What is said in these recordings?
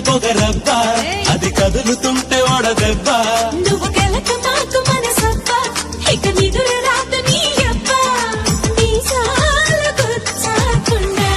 పొగరబ్బ అది కదులుతుంటే వడదెబ్బ నువ్వు గెలక నాకు మనసబ్బ ఇక నిదుర రాత నీ అబ్బ నీ సాలు గుచ్చాకుండా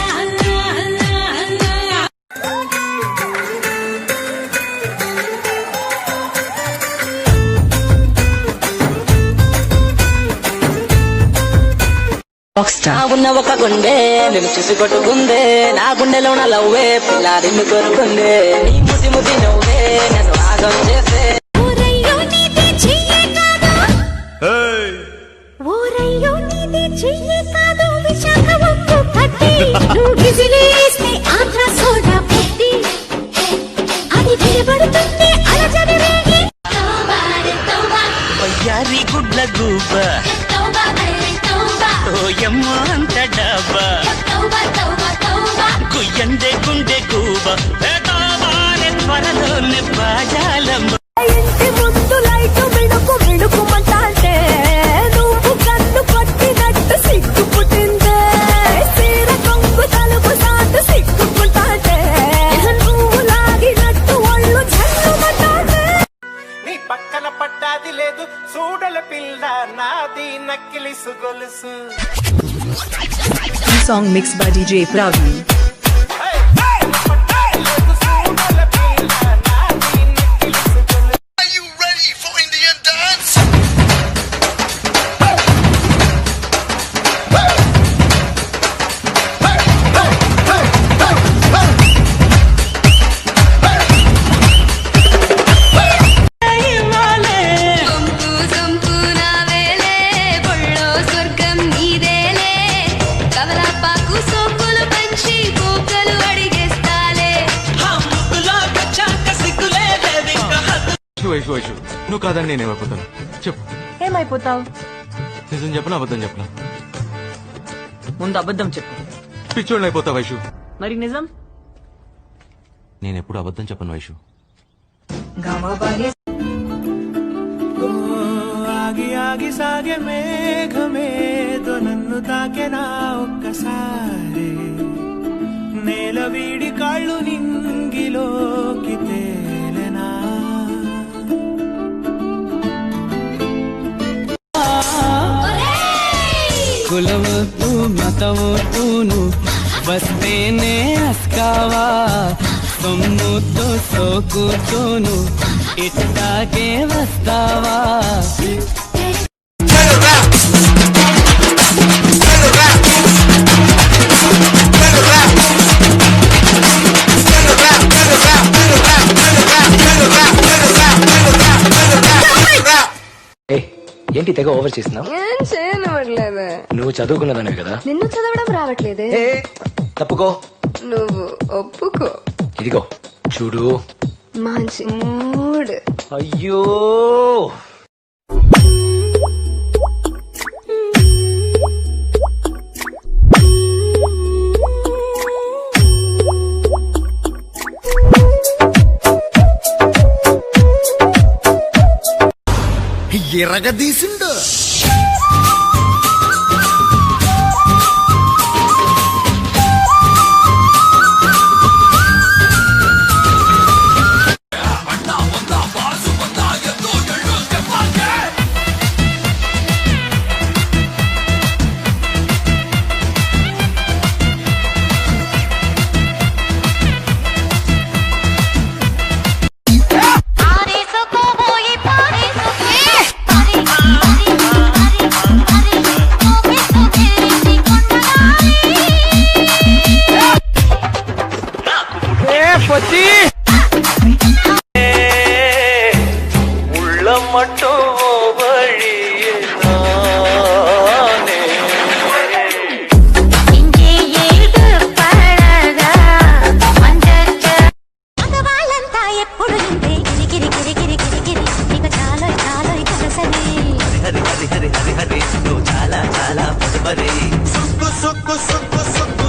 ఉన్న ఒక గుండె నేను చూసి కొట్టుకుందే నా గుండెలో నా లవ్వే పిల్లారిని కోరుకుందే నీ ముసి ముసి నవ్వే నన్ను ఆగం చేసే ఊరయ్యో నీది చెయ్యే కాదు ఊరయ్యో నీది చెయ్యే కాదు విశాఖ ఉప్పు పట్టి నువ్వు విజిలేస్తే ఆంధ్ర సోడా పుట్టి అది వినబడుతుంది అలజడి రేగి వయ్యారి గుడ్ల గూబ ఓయమ్మ అంత డబ్బా కుయ్యండే గుండె గూబ త్వరలోనే బాజాలమ్మ ఇంటి ముందు లైటు మిడుకు మిడుకుమంటే నువ్వు కన్ను పట్టినట్టు సిగ్గు పుట్టిందే సీర కొంగు తలుపు సాటు సిగ్గుకుంటాంటే నువ్వు లాగినట్టు ఒళ్ళు జల్లుమంటాంటే నీ పక్కన పట్టాది లేదు చూడల పిల్ల నాది నక్కిలిసు గొలుసు Song mixed by DJ Praveen. Vaishu Vaishu నువ్వు కాదని నేనేమైపోతాను చెప్పు. ఏమైపోతావు? నిజం చెప్పను అబద్ధం చెప్పనా? ముందు అబద్ధం చెప్పు. పిచ్చోళ్ళు అయిపోతా వైషు. మరి నిజం? నేను ఎప్పుడు అబద్ధం చెప్పను వైషు. ఆగి ఆగి సాగే మేఘమేదో నన్ను తాకెనా ఒక్కసారి నేల వీడి కాళ్ళు నింగిలోకి తేలెనా కులవద్దు మతవద్దును వస్తేనే అస్కావా సొమ్ముతో సోకుతోను ఇట్టాగే వస్తావా ఏంటి తెగ ఓవర్ చేసినావు? ఏం చేయనివ్వట్లేదే. నువ్వు చదువుకున్నదానివి కదా. నిన్ను చదవడం రావట్లేదే. తప్పుకో. నువ్వు ఒప్పుకో. ఇదిగో చూడు మంచి మూడ్. అయ్యో ఎరగదీసిండు మటో వழிయే ఇంకే ఏడు పడగా మంజచ్చ మగవాళ్ళంతా ఎప్పుడు ఇంతే గిరి గిరి గిరి గిరి గిరి నీకు చాలా చాలా కలసని హరి హరి హరి హరి హరి నువ్వు చాలా చాలా పదుపరి సుక్కు సుక్కు సుక్కు సుక్కు